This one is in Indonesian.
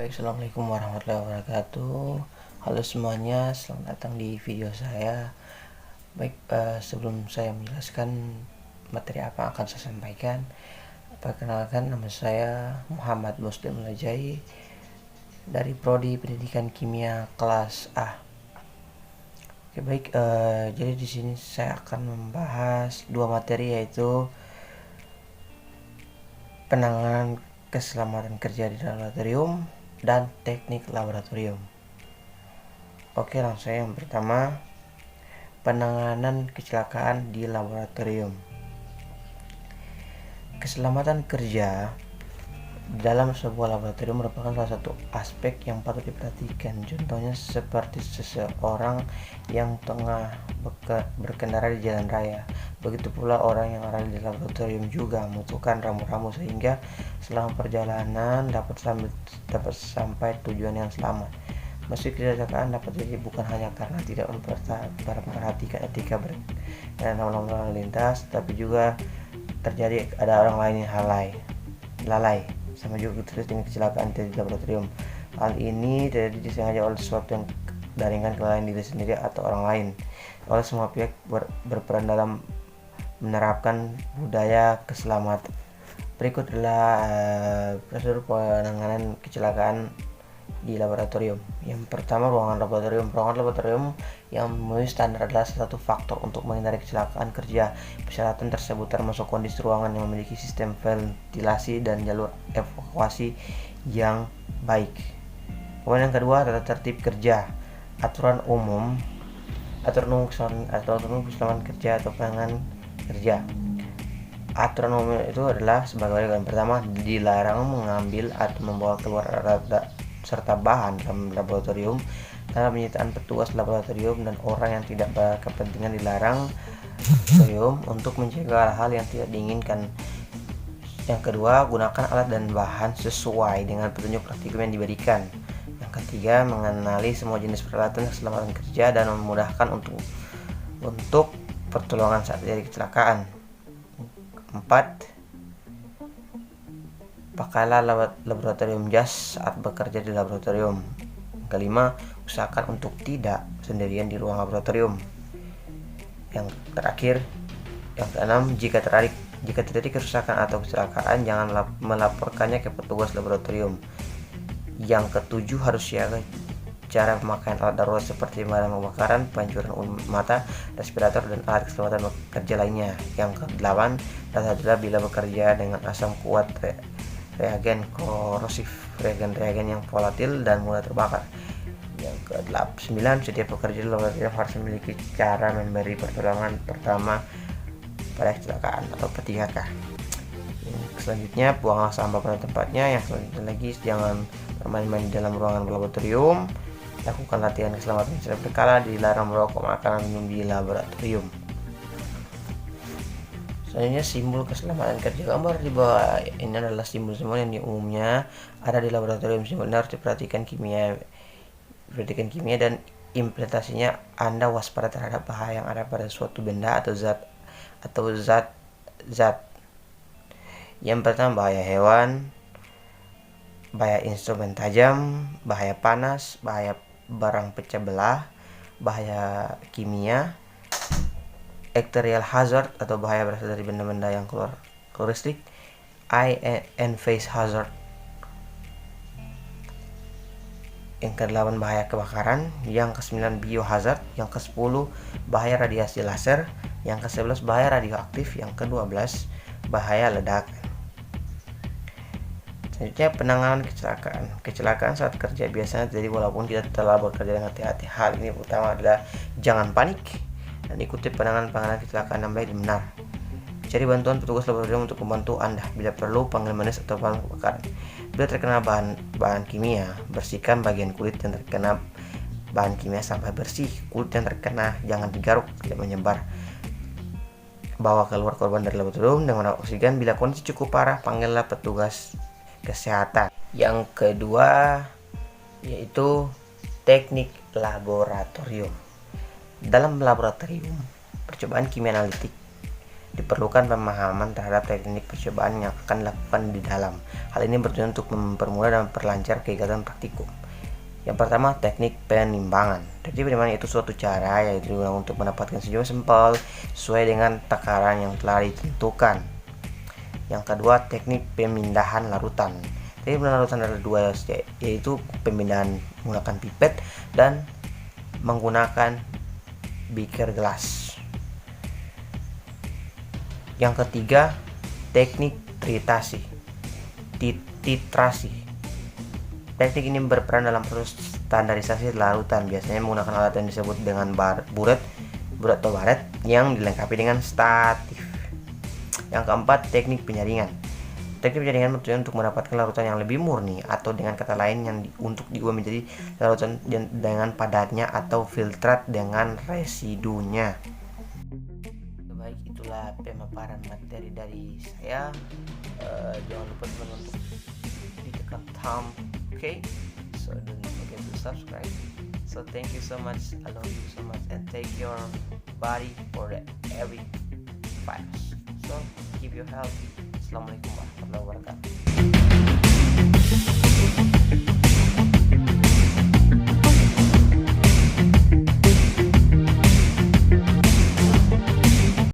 Baik, assalamualaikum warahmatullahi wabarakatuh. Halo semuanya, selamat datang di video saya. Baik, sebelum saya menjelaskan materi apa yang akan saya sampaikan, perkenalkan, nama saya Muhammad Muslim Lajai dari Prodi Pendidikan Kimia kelas A. Oke, baik, jadi di sini saya akan membahas dua materi, yaitu penanganan keselamatan kerja di laboratorium dan teknik laboratorium. Oke, langsung yang pertama, penanganan kecelakaan di laboratorium. Keselamatan kerja dalam sebuah laboratorium merupakan salah satu aspek yang patut diperhatikan. Contohnya seperti seseorang yang tengah berkendara di jalan raya. Begitu pula orang yang ada di laboratorium juga membutuhkan rambu-rambu sehingga selama perjalanan dapat sampai tujuan yang selamat. Meski kecelakaan dapat terjadi bukan hanya karena tidak memperhatikan etika dan lalu lintas, tapi juga terjadi ada orang lain yang lalai. Sama juga terjadi dengan kecelakaan di laboratorium. Hal ini terjadi disengaja oleh sesuatu yang daringkan kelalaian diri sendiri atau orang lain. Oleh semua pihak berperan dalam menerapkan budaya keselamatan. Berikut adalah prosedur penanganan kecelakaan di laboratorium. Yang pertama, ruangan laboratorium. Ruangan laboratorium yang memenuhi standar adalah salah satu faktor untuk menghindari kecelakaan kerja. Persyaratan tersebut termasuk kondisi ruangan yang memiliki sistem ventilasi dan jalur evakuasi yang baik. Kemudian yang kedua, tata tertib kerja. Aturan umum keselamatan kerja atau penanganan kerja. Aturan umum itu adalah sebagai berikut. Pertama, dilarang mengambil atau membawa keluar serta bahan dalam laboratorium. Karena penyitaan petugas laboratorium dan orang yang tidak berkepentingan dilarang laboratorium untuk mencegah hal yang tidak diinginkan. Yang kedua, gunakan alat dan bahan sesuai dengan petunjuk praktikum yang diberikan. Yang ketiga, mengenali semua jenis peralatan keselamatan kerja dan memudahkan untuk pertolongan saat terjadi kecelakaan. 4. Pakailah laboratorium jas saat bekerja di laboratorium. Kelima, usahakan untuk tidak sendirian di ruang laboratorium. Yang terakhir, yang keenam, jika terjadi kerusakan atau kecelakaan, jangan melaporkannya ke petugas laboratorium. Yang ketujuh, harus siaga cara pemakaian alat darurat seperti pemadam kebakaran, pancuran mata, respirator, dan alat keselamatan kerja lainnya. Yang kedelapan, adalah bila bekerja dengan asam kuat, reagen korosif, reagen yang volatil dan mudah terbakar. Yang ke-9, setiap pekerja di laboratorium harus memiliki cara memberi pertolongan pertama pada kecelakaan atau P3K. Selanjutnya, buanglah sampah pada tempatnya. Yang selanjutnya lagi, jangan bermain-main di dalam ruangan laboratorium. Lakukan latihan keselamatan secara berkala. Dilarang merokok, makan, minum di laboratorium. Selanjutnya, simbol keselamatan kerja. Gambar di bawah ini adalah simbol yang umumnya ada di laboratorium. Simbol ini harus diperhatikan kimia dan implementasinya. Anda waspada terhadap bahaya yang ada pada suatu benda atau zat. Yang pertama, bahaya hewan, bahaya instrumen tajam, bahaya panas, bahaya barang pecah belah, bahaya kimia, exterior hazard atau bahaya berasal dari benda-benda yang keluar listrik, eye and face hazard. Yang ke-8, bahaya kebakaran. Yang ke-9, biohazard. Yang ke-10, bahaya radiasi laser. Yang ke-11, bahaya radioaktif. Yang ke-12, bahaya ledakan. Selanjutnya, penanganan kecelakaan saat kerja biasanya terjadi walaupun kita telah bekerja dengan hati-hati. Hal ini pertama adalah jangan panik dan ikuti penanganan kecelakaan yang baik dan benar. Cari bantuan petugas laboratorium untuk membantu Anda. Bila perlu, panggil medis atau pemadam kebakaran. Bila terkena bahan kimia, bersihkan bagian kulit yang terkena bahan kimia sampai bersih. Kulit yang terkena jangan digaruk, tidak menyebar. Bawa keluar korban dari laboratorium dengan oksigen. Bila kondisi cukup parah, panggillah petugas kesehatan. Yang kedua, yaitu teknik laboratorium. Dalam laboratorium, percobaan kimia analitik diperlukan pemahaman terhadap teknik percobaan yang akan dilakukan di dalam. Hal ini bertujuan untuk mempermudah dan memperlancar kegiatan praktikum. Yang pertama, teknik penimbangan. Teknik penimbangan itu suatu cara yang digunakan untuk mendapatkan sejumlah sampel sesuai dengan takaran yang telah ditentukan. Yang kedua, teknik pemindahan larutan. Teknik pemindahan larutan ada dua, yaitu pemindahan menggunakan pipet dan menggunakan beaker gelas. Yang ketiga, teknik titrasi. Teknik ini berperan dalam proses standarisasi larutan, biasanya menggunakan alat yang disebut dengan buret atau baret yang dilengkapi dengan statif. Yang keempat, teknik penyaringan. Teknik penyaringan bertujuan untuk mendapatkan larutan yang lebih murni, atau dengan kata lain yang untuk diubah menjadi larutan dengan padatnya atau filtrat dengan residunya. Baik, itulah pemaparan materi dari saya. Jangan lupa teman untuk ditekan thumb, okay? So don't forget to subscribe. So thank you so much. I love you so much, and take your body for every virus. So keep your health. Assalamualaikum warahmatullahi wabarakatuh.